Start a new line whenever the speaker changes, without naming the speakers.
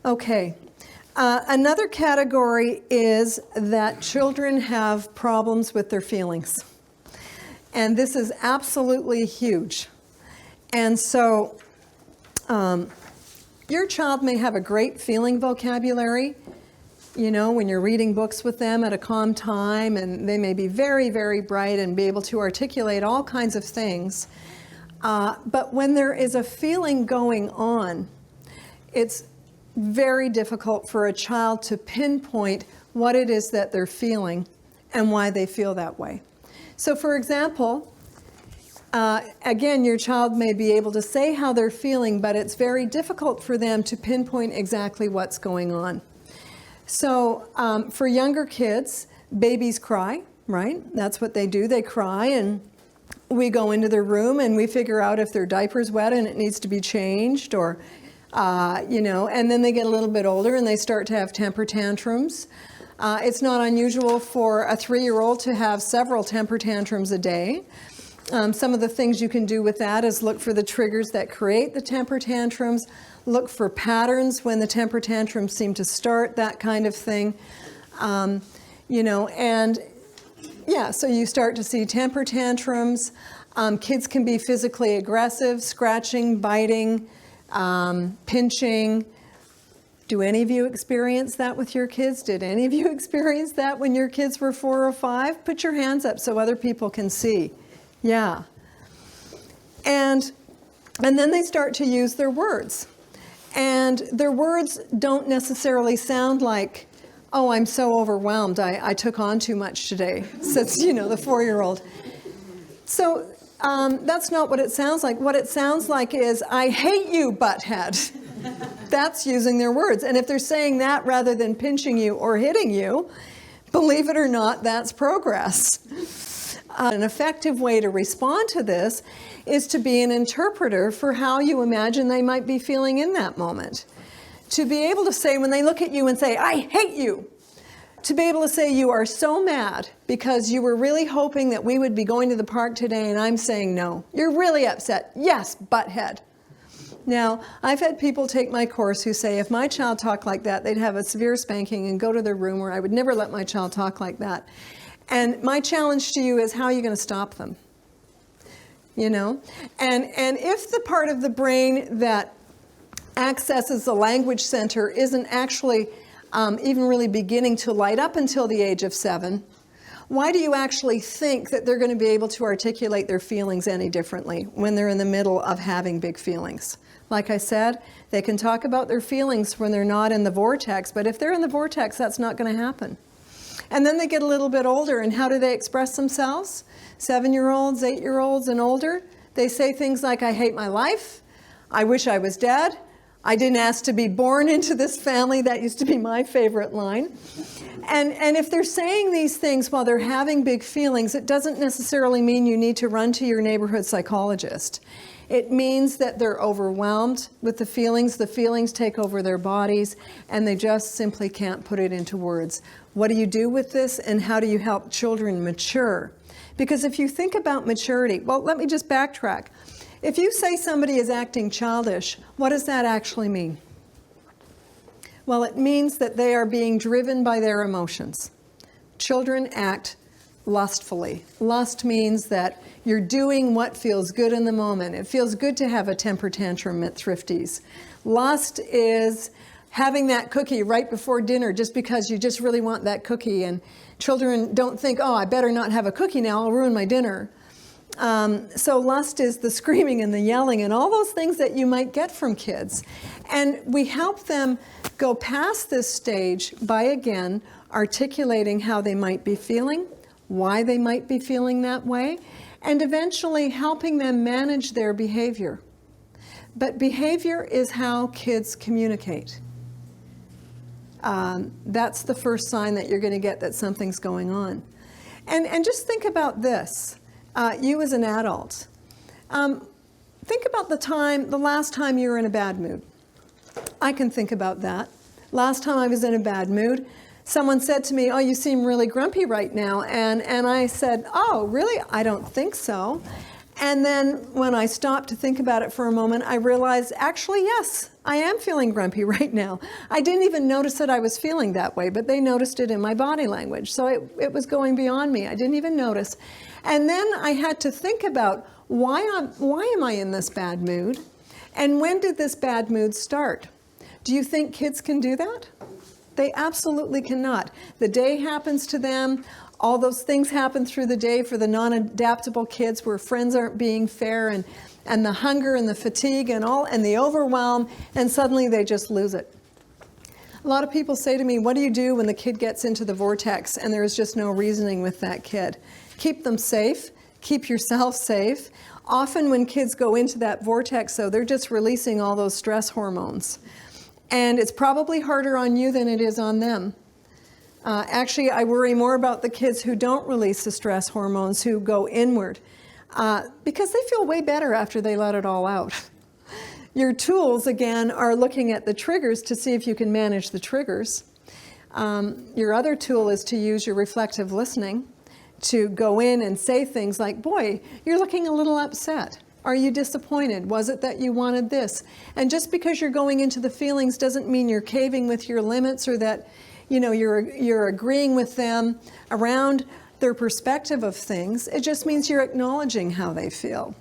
Okay. Another category is that children have problems with their feelings. And this is absolutely huge. And so your child may have a great feeling vocabulary, you know, when you're reading books with them at a calm time, and they may be very, very bright and be able to articulate all kinds of things. But when there is a feeling going on, it's very difficult for a child to pinpoint what it is that they're feeling and why they feel that way. So for example, again, your child may be able to say how they're feeling, but it's very difficult for them to pinpoint exactly what's going on. So for younger kids, babies cry, right? That's what they do. They cry, and we go into their room and we figure out if their diaper's wet and it needs to be changed, or you know, and then they get a little bit older and they start to have temper tantrums. It's not unusual for a 3-year-old to have several temper tantrums a day. Some of the things you can do with that is look for the triggers that create the temper tantrums, look for patterns when the temper tantrums seem to start, that kind of thing. You know, and yeah, so you start to see temper tantrums. Kids can be physically aggressive, scratching, biting, pinching. Do any of you experience that with your kids? Did any of you experience that when your kids were 4 or 5? Put your hands up so other people can see. Yeah. And then they start to use their words. And their words don't necessarily sound like, oh, I'm so overwhelmed, I took on too much today, says, you know, the 4-year-old. So that's not what it sounds like. What it sounds like is, I hate you, butthead. That's using their words. And if they're saying that rather than pinching you or hitting you, believe it or not, that's progress. An effective way to respond to this is to be an interpreter for how you imagine they might be feeling in that moment. To be able to say, when they look at you and say, I hate you, to be able to say, you are so mad because you were really hoping that we would be going to the park today and I'm saying no. You're really upset. Yes, butthead. Now, I've had people take my course who say if my child talked like that, they'd have a severe spanking and go to their room, or I would never let my child talk like that. And my challenge to you is, how are you going to stop them? You know? And if the part of the brain that accesses the language center isn't actually even really beginning to light up until the age of 7, why do you actually think that they're going to be able to articulate their feelings any differently when they're in the middle of having big feelings? Like I said, they can talk about their feelings when they're not in the vortex, but if they're in the vortex, that's not going to happen. And then they get a little bit older, and how do they express themselves? 7-year-olds, 8-year-olds, and older, they say things like, I hate my life, I wish I was dead, I didn't ask to be born into this family. That used to be my favorite line. And if they're saying these things while they're having big feelings, it doesn't necessarily mean you need to run to your neighborhood psychologist. It means that they're overwhelmed with the feelings take over their bodies, and they just simply can't put it into words. What do you do with this, and how do you help children mature? Because if you think about maturity, well, let me just backtrack. If you say somebody is acting childish, what does that actually mean? Well, it means that they are being driven by their emotions. Children act lustfully. Lust means that you're doing what feels good in the moment. It feels good to have a temper tantrum at Thrifty's. Lust is having that cookie right before dinner just because you just really want that cookie. And children don't think, oh, I better not have a cookie now, I'll ruin my dinner. So lust is the screaming and the yelling and all those things that you might get from kids. And we help them go past this stage by, again, articulating how they might be feeling, why they might be feeling that way, and eventually helping them manage their behavior. But behavior is how kids communicate. That's the first sign that you're going to get that something's going on. And just think about this. You as an adult, think about the last time you were in a bad mood. I can think about that. Last time I was in a bad mood, someone said to me, oh, you seem really grumpy right now. And I said, oh, really? I don't think so. And then when I stopped to think about it for a moment, I realized, actually, yes, I am feeling grumpy right now. I didn't even notice that I was feeling that way, but they noticed it in my body language. So it was going beyond me. I didn't even notice. And then I had to think about, why am I in this bad mood? And when did this bad mood start? Do you think kids can do that? They absolutely cannot. The day happens to them. All those things happen through the day for the non-adaptable kids where friends aren't being fair, and the hunger and the fatigue and the overwhelm, and suddenly they just lose it. A lot of people say to me, what do you do when the kid gets into the vortex and there's just no reasoning with that kid? Keep them safe. Keep yourself safe. Often when kids go into that vortex, though, they're just releasing all those stress hormones. And it's probably harder on you than it is on them. Actually, I worry more about the kids who don't release the stress hormones, who go inward, because they feel way better after they let it all out. Your tools, again, are looking at the triggers to see if you can manage the triggers. Your other tool is to use your reflective listening to go in and say things like, boy, you're looking a little upset. Are you disappointed? Was it that you wanted this? And just because you're going into the feelings doesn't mean you're caving with your limits, or that you're agreeing with them around their perspective of things. It just means you're acknowledging how they feel.